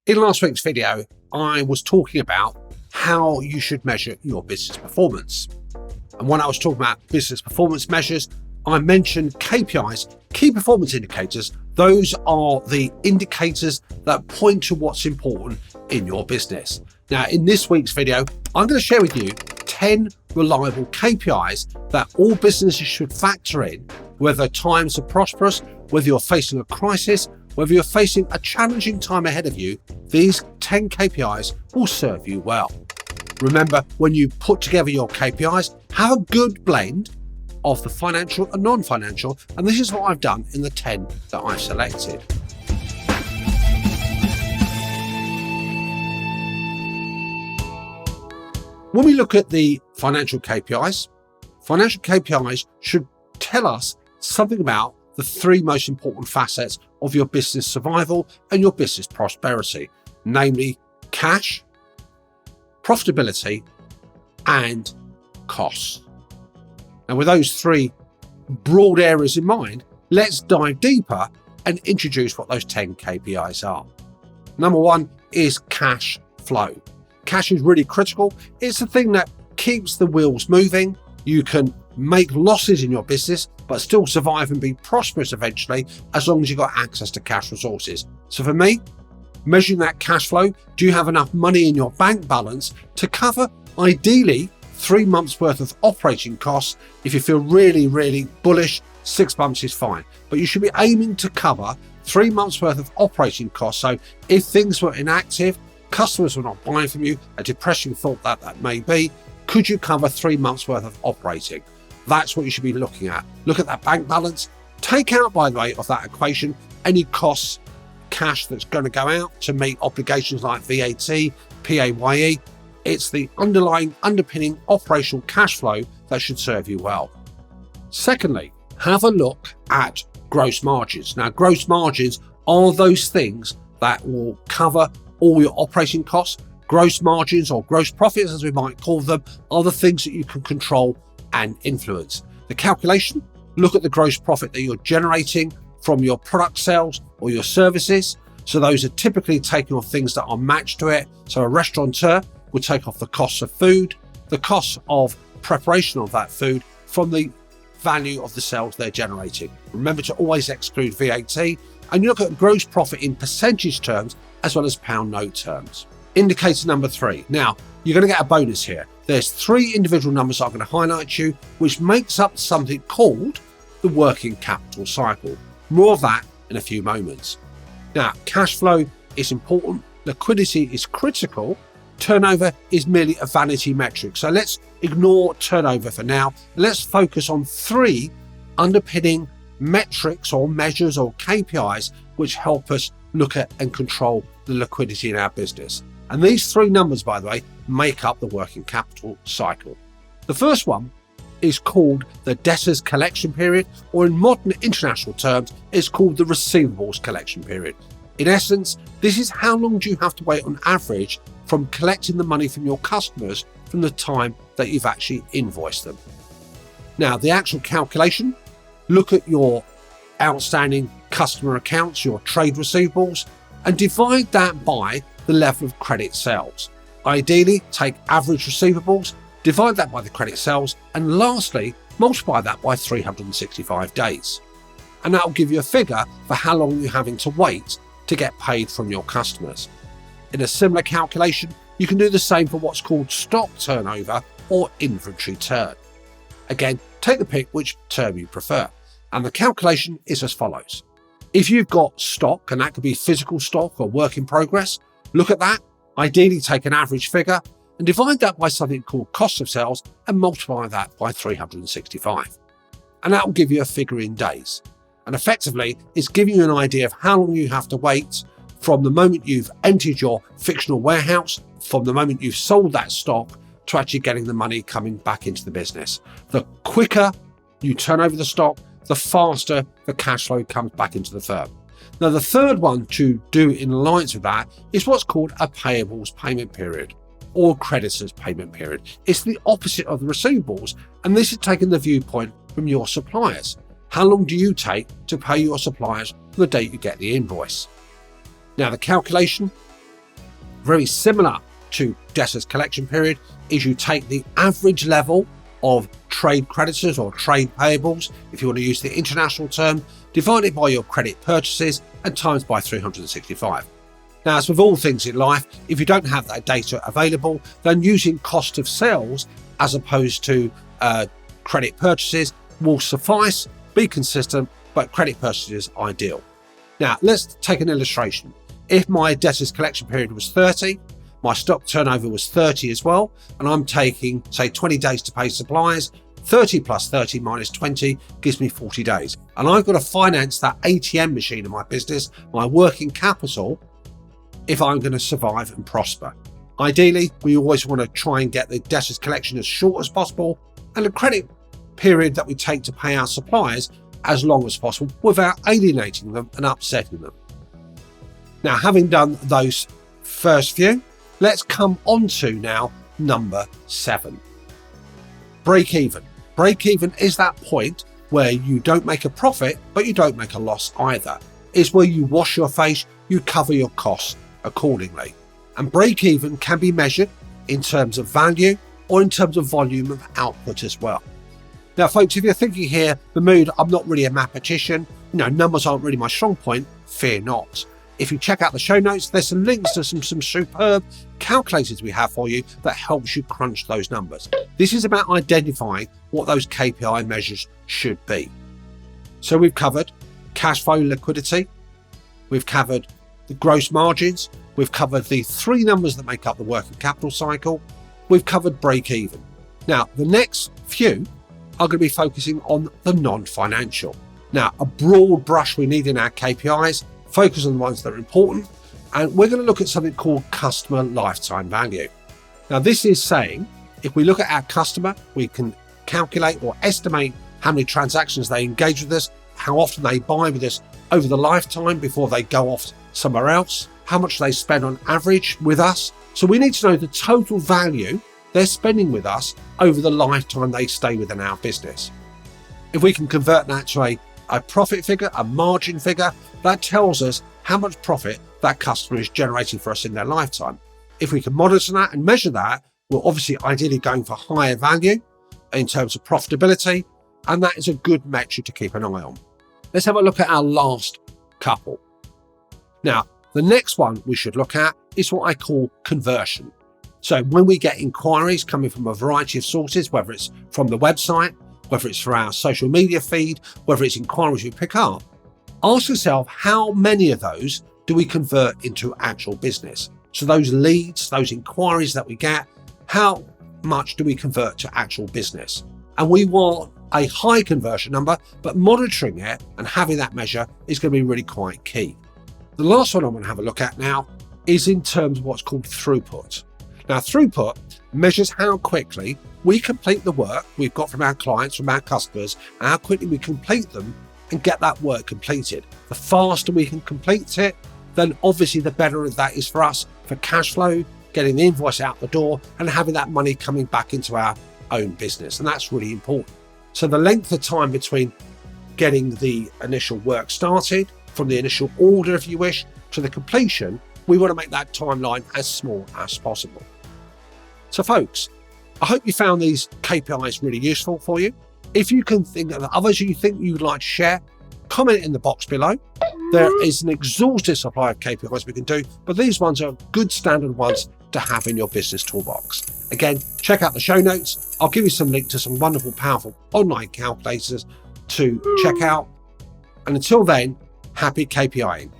In last week's video, I was talking about how you should measure your business performance. And when I was talking about business performance measures, I mentioned KPIs, key performance indicators. Those are the indicators that point to what's important in your business. Now, in this week's video, I'm going to share with you 10 reliable KPIs that all businesses should factor in, whether times are prosperous, whether you're facing a crisis, whether you're facing a challenging time ahead of you. These 10 KPIs will serve you well. Remember, when you put together your KPIs, have a good blend of the financial and non-financial, and this is what I've done in the 10 that I've selected. When we look at the financial KPIs should tell us something about the three most important facets of your business survival and your business prosperity, namely cash, profitability, and costs. Now, with those three broad areas in mind, let's dive deeper and introduce what those 10 KPIs are. Number one is cash flow. Cash is really critical. It's the thing that keeps the wheels moving. You can make losses in your business, but still survive and be prosperous eventually, as long as you've got access to cash resources. So for me, measuring that cash flow, do you have enough money in your bank balance to cover, ideally, 3 months worth of operating costs? If you feel really bullish, 6 months is fine, but you should be aiming to cover 3 months worth of operating costs. So if things were inactive, customers were not buying from you, a depressing thought that may be, could you cover 3 months worth of operating? That's what you should be looking at. Look at that bank balance. Take out, by the way, of that equation, any costs, cash that's going to go out to meet obligations like VAT, PAYE. It's the underpinning operational cash flow that should serve you well. Secondly, have a look at gross margins. Now, gross margins are those things that will cover all your operating costs. Gross margins, or gross profits as we might call them, are the things that you can control and influence. The calculation, look at the gross profit that you're generating from your product sales or your services. So those are typically taking off things that are matched to it. So a restaurateur would take off the costs of food, the costs of preparation of that food from the value of the sales they're generating. Remember to always exclude VAT, and you look at gross profit in percentage terms as well as pound note terms. Indicator number 3. Now, you're going to get a bonus here. There's 3 individual numbers I'm going to highlight to you, which makes up something called the working capital cycle. More of that in a few moments. Now, cash flow is important. Liquidity is critical. Turnover is merely a vanity metric. So let's ignore turnover for now. Let's focus on 3 underpinning metrics or measures or KPIs which help us look at and control the liquidity in our business. And these 3 numbers, by the way, make up the working capital cycle. The first one is called the debtors collection period, or in modern international terms, it's called the receivables collection period. In essence, this is how long do you have to wait on average from collecting the money from your customers from the time that you've actually invoiced them. Now, the actual calculation, look at your outstanding customer accounts, your trade receivables, and divide that by the level of credit sales. Ideally, take average receivables, divide that by the credit sales, and lastly, multiply that by 365 days. And that will give you a figure for how long you're having to wait to get paid from your customers. In a similar calculation, you can do the same for what's called stock turnover or inventory turn. Again, take the pick which term you prefer. And the calculation is as follows. If you've got stock, and that could be physical stock or work in progress, look at that, ideally take an average figure and divide that by something called cost of sales and multiply that by 365. And that will give you a figure in days. And effectively, it's giving you an idea of how long you have to wait from the moment you've emptied your fictional warehouse, from the moment you've sold that stock, to actually getting the money coming back into the business. The quicker you turn over the stock, the faster the cash flow comes back into the firm. Now, the third one to do in alliance with that is what's called a payables payment period or creditors payment period. It's the opposite of the receivables, and this is taking the viewpoint from your suppliers. How long do you take to pay your suppliers from the date you get the invoice? Now, the calculation, very similar to debtors collection period, is you take the average level of trade creditors or trade payables, if you want to use the international term, divide it by your credit purchases and times by 365. Now, as with all things in life, if you don't have that data available, then using cost of sales as opposed to credit purchases will suffice, be consistent, but credit purchases ideal. Now, let's take an illustration. If my debtors collection period was 30, my stock turnover was 30 as well, and I'm taking, say, 20 days to pay suppliers, 30 plus 30 minus 20 gives me 40 days. And I've got to finance that ATM machine in my business, my working capital, if I'm going to survive and prosper. Ideally, we always want to try and get the debtors collection as short as possible and the credit period that we take to pay our suppliers as long as possible without alienating them and upsetting them. Now, having done those first few, let's come on to now number 7. Break even. Break even is that point where you don't make a profit, but you don't make a loss either. It's where you wash your face, you cover your costs accordingly. And break even can be measured in terms of value or in terms of volume of output as well. Now, folks, if you're thinking here, the mood, I'm not really a mathematician, numbers aren't really my strong point, fear not. If you check out the show notes, there's some links to some superb calculators we have for you that helps you crunch those numbers. This is about identifying what those KPI measures should be. So we've covered cash flow liquidity, we've covered the gross margins, we've covered the 3 numbers that make up the working capital cycle, we've covered break even. Now, the next few are going to be focusing on the non-financial. Now, a broad brush we need in our KPIs, focus on the ones that are important, and we're going to look at something called customer lifetime value. Now, this is saying if we look at our customer, we can calculate or estimate how many transactions they engage with us, how often they buy with us over the lifetime before they go off somewhere else, how much they spend on average with us. So we need to know the total value they're spending with us over the lifetime they stay within our business. If we can convert that to a profit figure, a margin figure, that tells us how much profit that customer is generating for us in their lifetime. If we can monitor that and measure that, we're obviously ideally going for higher value in terms of profitability, and that is a good metric to keep an eye on. Let's have a look at our last couple. Now, the next one we should look at is what I call conversion. So when we get inquiries coming from a variety of sources, whether it's from the website, whether it's for our social media feed, whether it's inquiries we pick up, ask yourself how many of those do we convert into actual business? So those leads, those inquiries that we get, how much do we convert to actual business? And we want a high conversion number, but monitoring it and having that measure is going to be really quite key. The last one I'm going to have a look at now is in terms of what's called throughput. Now, throughput measures how quickly we complete the work we've got from our clients, from our customers, and how quickly we complete them and get that work completed. The faster we can complete it, then obviously the better that is for us for cash flow, getting the invoice out the door and having that money coming back into our own business. And that's really important. So the length of time between getting the initial work started, from the initial order, if you wish, to the completion, we want to make that timeline as small as possible. So folks, I hope you found these KPIs really useful for you. If you can think of others you think you would like to share, comment in the box below. There is an exhaustive supply of KPIs we can do, but these ones are good standard ones to have in your business toolbox. Again, check out the show notes. I'll give you some link to some wonderful, powerful online calculators to check out. And until then, happy KPIing.